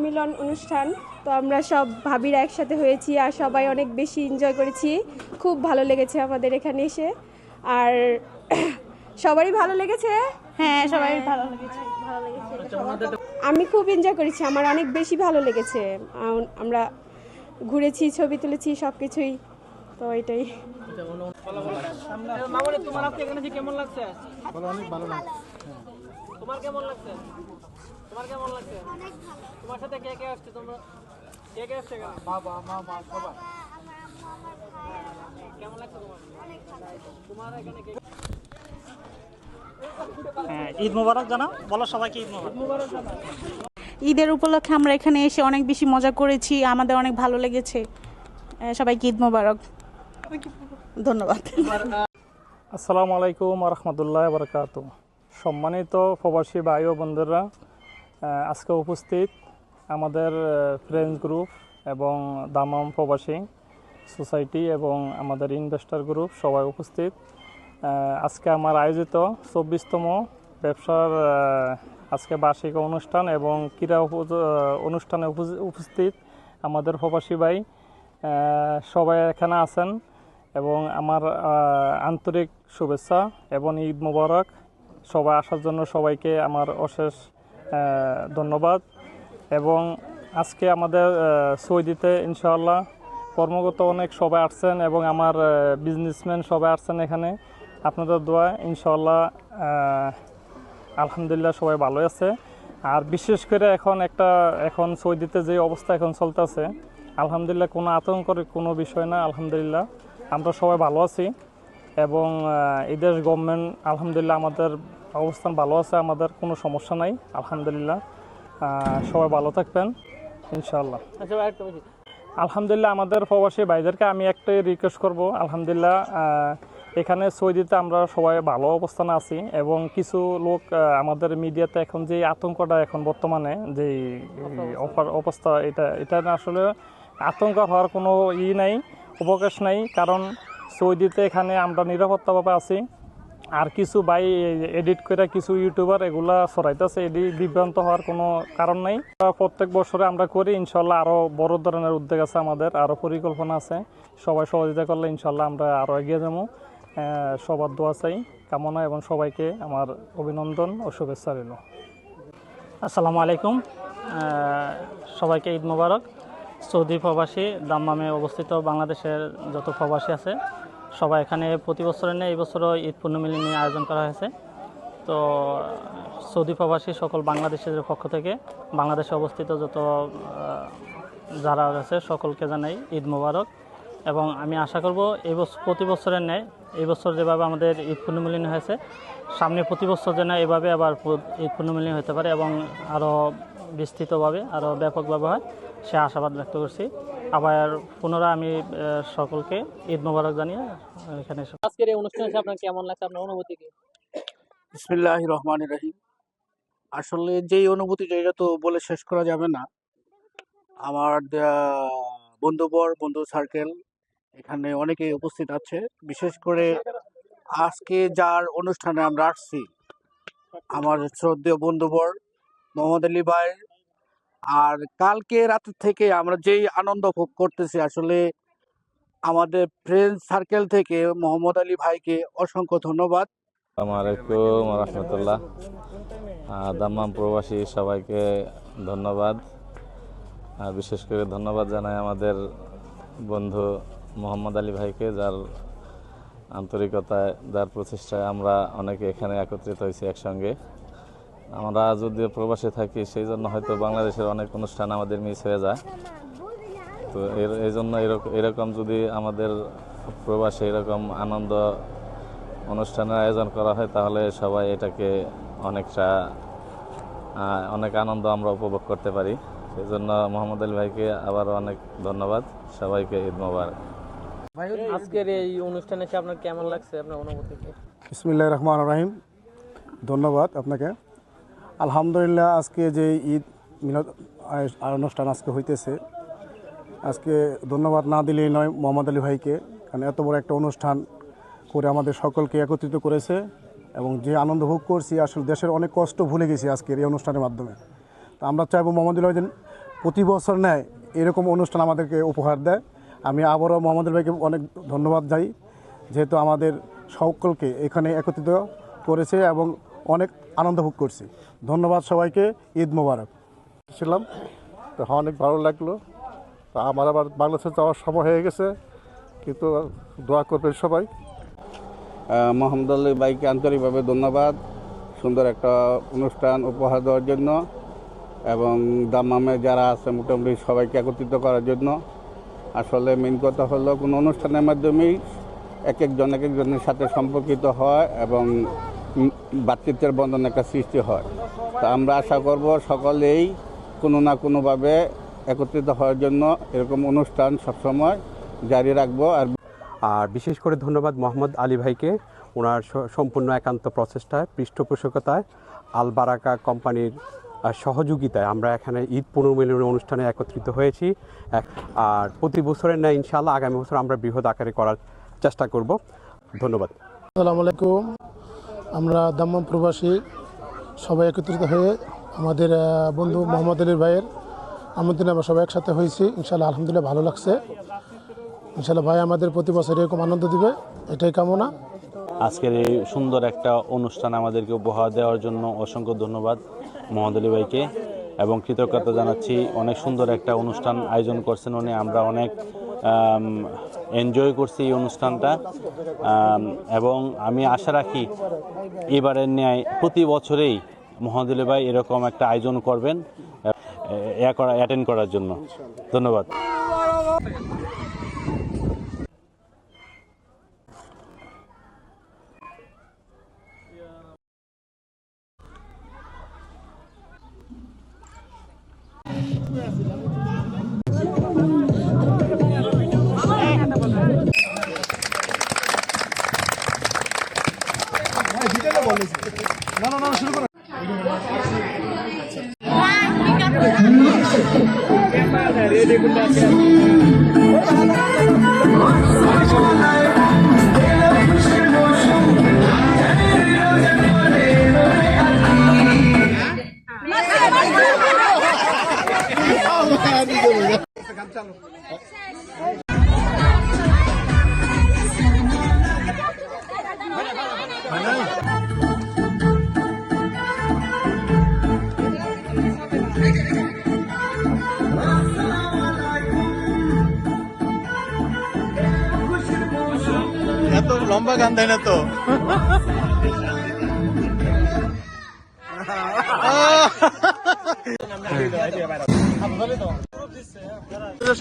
মিলন অনুষ্ঠান, তো আমরা সব ভাবিরা একসাথে হয়েছি আর সবাই অনেক বেশি এনজয় করেছি। খুব ভালো লেগেছে আমাদের এখানে এসে। আর সবারই ভালো লেগেছে। হ্যাঁ, সবাই ভালো লেগেছে। আমি খুব এনজয় করেছি, আমার অনেক বেশি ভালো লেগেছে। আমরা ঘুরেছি, ছবি তুলেছি, সব কিছুই। তো এটাই। মামনি, তোমার আজকে এখানে কেমন লাগছে? অনেক ভালো লাগছে। তোমার কেমন লাগছে? তোমার কেমন লাগছে? অনেক ভালো। তোমার সাথে কে কে আসছে? তোমরা কে কে আসছে? বাবা মা সবাই। কেমন লাগছে তোমার? অনেক ভালো। তোমার এখানে কে? হ্যাঁ, ঈদ মোবারক জানাও, বলো সবাইকে ঈদ মোবারক। ঈদের উপলক্ষে আমরা এখানে এসে অনেক বেশি মজা করেছি, আমাদের অনেক ভালো লেগেছে। সবাইকে ঈদ মোবারক। ধন্যবাদ। আসসালামু আলাইকুম রহমতুল্লাহ বরকাত। সম্মানিত প্রবাসী ভাই ও বন্ধুরা, আজকে উপস্থিত আমাদের ফ্রেন্ডস গ্রুপ এবং দামাম প্রবাসী সোসাইটি এবং আমাদের ইনভেস্টর গ্রুপ সবাই উপস্থিত। আজকে আমার আয়োজিত 24তম ব্যবসার আজকে বার্ষিক অনুষ্ঠান এবং ক্রীড়া অনুষ্ঠানে উপস্থিত আমাদের প্রবাসী ভাই সবাই এখানে আছেন এবং আমার আন্তরিক শুভেচ্ছা এবং ঈদ মোবারক। সবাই আসার জন্য সবাইকে আমার অশেষ ধন্যবাদ। এবং আজকে আমাদের সৌদিতে ইনশাআল্লাহ কর্মগত অনেক সবাই আসছেন এবং আমার বিজনেসম্যান সবাই আসছেন এখানে। আপনাদের দোয়া ইনশাআল্লাহ আলহামদুলিল্লাহ সবাই ভালো আছে। আর বিশেষ করে এখন সৌদিতে যে অবস্থা এখন চলতেছে, আলহামদুলিল্লাহ কোনো আতঙ্কের কোনো বিষয় না। আলহামদুলিল্লাহ আমরা সবাই ভালো আছি এবং এই দেশ গভর্নমেন্ট আলহামদুলিল্লাহ আমাদের অবস্থান ভালো আছে, আমাদের কোনো সমস্যা নাই আলহামদুলিল্লাহ। সবাই ভালো থাকবেন ইনশাআল্লাহ। আলহামদুলিল্লাহ আমাদের প্রবাসী ভাইদেরকে আমি একটাই রিকোয়েস্ট করব, আলহামদুলিল্লাহ এখানে সৌদিতে আমরা সবাই ভালো অবস্থানে আছি এবং কিছু লোক আমাদের মিডিয়াতে এখন যে আতঙ্কটা এখন বর্তমানে যে অবস্থা, এটা আসলে আতঙ্ক হওয়ার কোনো নাই, অবকাশ নাই। কারণ সৌদিতে এখানে আমরা নিরাপত্তাভাবে আছি। আর কিছু ভাই এডিট করে কিছু ইউটিউবার এগুলা ছড়াইতেছে, বিভ্রান্ত হওয়ার কোনো কারণ নাই। প্রত্যেক বছরে আমরা করি, ইনশাল্লাহ আরও বড় ধরনের উদ্যোগ আছে আমাদের, আরও পরিকল্পনা আছে। সবাই সহযোগিতা করলে ইনশাল্লাহ আমরা আরও এগিয়ে যাবো। সবার দোয়া চাই কামনা এবং সবাইকে আমার অভিনন্দন ও শুভেচ্ছা রইল। আসসালামু আলাইকুম, সবাইকে ঈদ মোবারক। সৌদি প্রবাসী দাম্মামে অবস্থিত বাংলাদেশের যত প্রবাসী আছে সবাই এখানে প্রতি বছরের নেই এই বছরও ঈদ পূর্ণমিলনী আয়োজন করা হয়েছে। তো সৌদি প্রবাসী সকল বাংলাদেশের পক্ষ থেকে বাংলাদেশে অবস্থিত যত যারা আছে সকলকে জানাই ঈদ মোবারক। এবং আমি আশা করব এই বছর প্রতি বছরের ন্যায় এই বছর যেভাবে আমাদের ঈদ পূর্ণমিলনী হয়েছে, সামনে প্রতি বছর যেন এভাবে আবার ঈদ পূর্ণমিলনী হতে পারে এবং আরও বিস্তৃতভাবে আরও ব্যাপকভাবে হয় সে আশাবাদ ব্যক্ত করছি। আবার পুনরায় আমি সকলকে ঈদ মোবারক জানিয়ে এখানে আজকের এই অনুষ্ঠানে আপনার কেমন লাগছে? আপনার অনুভূতি কি? বিসমিল্লাহির রহমানির রহিম। আসলে যেই অনুভূতিটা এটা তো বলে শেষ করা যাবে না। আমার বন্ধু সার্কেল এখানে অনেকেই উপস্থিত আছে। বিশেষ করে আজকে যার অনুষ্ঠানে আমরা আসছি, আমার শ্রদ্ধেয় বন্ধুবর মোহাম্মদ আলী ভাই। আর কালকে রাত থেকে আমরা যেই আনন্দ ভোগ করতেছি, আসলে আমাদের ফ্রেন্ড সার্কেল থেকে মোহাম্মদ আলী ভাইকে অসংখ্য ধন্যবাদ। আসসালামু আলাইকুম রহমতুল্লাহ। দাম্মাম প্রবাসী সবাইকে ধন্যবাদ। বিশেষ করে ধন্যবাদ জানাই আমাদের বন্ধু মোহাম্মদ আলী ভাইকে, যার আন্তরিকতায় যার প্রচেষ্টায় আমরা অনেকে এখানে একত্রিত হয়েছি একসঙ্গে। আমরা যদিও প্রবাসে থাকি সেই জন্য হয়তো বাংলাদেশের অনেক অনুষ্ঠান আমাদের মিস হয়ে যায়। তো এই জন্য এরকম যদি আমাদের প্রবাসে এরকম আনন্দ অনুষ্ঠানের আয়োজন করা হয় তাহলে সবাই এটাকে অনেক আনন্দ আমরা উপভোগ করতে পারি। সেই জন্য মোহাম্মদ আলী ভাইকে আবার অনেক ধন্যবাদ। সবাইকে ঈদ মোবারক। আজকের এই অনুষ্ঠানে আপনার কেমন লাগছে? আপনার অনুভূতি কি? বিসমিল্লাহির রহমানির রহিম। ধন্যবাদ আপনাকে। আলহামদুলিল্লাহ, আজকে যে ঈদ মিলাদ অনুষ্ঠান আজকে হইতেছে, আজকে ধন্যবাদ না দিলেই নয় মোহাম্মদ আলী ভাইকে, কারণ এত বড় একটা অনুষ্ঠান করে আমাদের সকলকে একত্রিত করেছে এবং যে আনন্দ ভোগ করছি আসলে দেশের অনেক কষ্ট ভুলে গেছি আজকের এই অনুষ্ঠানের মাধ্যমে। তো আমরা চাইবো মোহাম্মদুল ভাই যেন প্রতি বছর নেয় এরকম অনুষ্ঠান আমাদেরকে উপহার দেয়। আমি আবারও মোহাম্মদুল ভাইকে অনেক ধন্যবাদ যাই, যেহেতু আমাদের সকলকে এখানে একত্রিত করেছে এবং অনেক আনন্দ ভোগ করছি। ধন্যবাদ সবাইকে, ঈদ মোবারক। ছিলাম তো অনেক ভালো লাগলো। তো আমার আবার বাংলাদেশে যাওয়ার সময় হয়ে গেছে, কিন্তু দোয়া করবেন সবাই। মোহাম্মদ আলী ভাইকে আন্তরিকভাবে ধন্যবাদ সুন্দর একটা অনুষ্ঠান উপহার দেওয়ার জন্য এবং দাম্মামে যারা আছে মোটামুটি সবাইকে একত্রিত করার জন্য। আসলে মেন কথা হলো কোনো অনুষ্ঠানের মাধ্যমেই এক একজনের সাথে সম্পর্কিত হয় এবং ভ্রাতৃত্বের বন্ধন একটা সৃষ্টি হয়। তা আমরা আশা করব সকলেই কোনো না কোনোভাবে একত্রিত হওয়ার জন্য এরকম অনুষ্ঠান সবসময় জারি রাখবো। আর বিশেষ করে ধন্যবাদ মোহাম্মদ আলী ভাইকে, ওনার সম্পূর্ণ একান্ত প্রচেষ্টায়, পৃষ্ঠপোষকতায়, আল বারাকা কোম্পানির সহযোগিতায় আমরা এখানে ঈদ পুনর্মিলনী অনুষ্ঠানে একত্রিত হয়েছি। আর প্রতি বছরের ন্যায় ইনশাআল্লাহ আগামী বছর আমরা বৃহৎ আকারে করার চেষ্টা করব। ধন্যবাদ। আসসালামু আলাইকুম। আমরা দাম্মাম প্রবাসী সবাই একত্রিত হয়ে আমাদের বন্ধু মোহাম্মদ আলী ভাইয়ের আমন্ত্রণে আমরা সবাই একসাথে হয়েছি। ইনশাআল্লাহ আলহামদুলিল্লাহ ভালো লাগছে। ইনশাআল্লাহ ভাই আমাদের প্রতি বছর এরকম আনন্দ দিবে, এটাই কামনা। আজকের এই সুন্দর একটা অনুষ্ঠান আমাদেরকে উপহার দেওয়ার জন্য অসংখ্য ধন্যবাদ মোহাম্মদ আলী ভাইকে এবং কৃতজ্ঞতা জানাচ্ছি। অনেক সুন্দর একটা অনুষ্ঠান আয়োজন করছেন উনি, আমরা অনেক এনজয় করছি এই অনুষ্ঠানটা এবং আমি আশা রাখি এবারের ন্যায় প্রতি বছরেই মোহাম্মদ আলী ভাই এরকম একটা আয়োজন করবেন অ্যাটেন্ড করার জন্য। ধন্যবাদ। এত লম্বা গান দেয় না তো।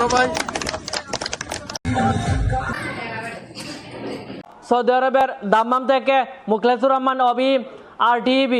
সবাই সৌদি আরবের দাম্মাম থেকে মুখলেসুর রহমান অবি, RTV।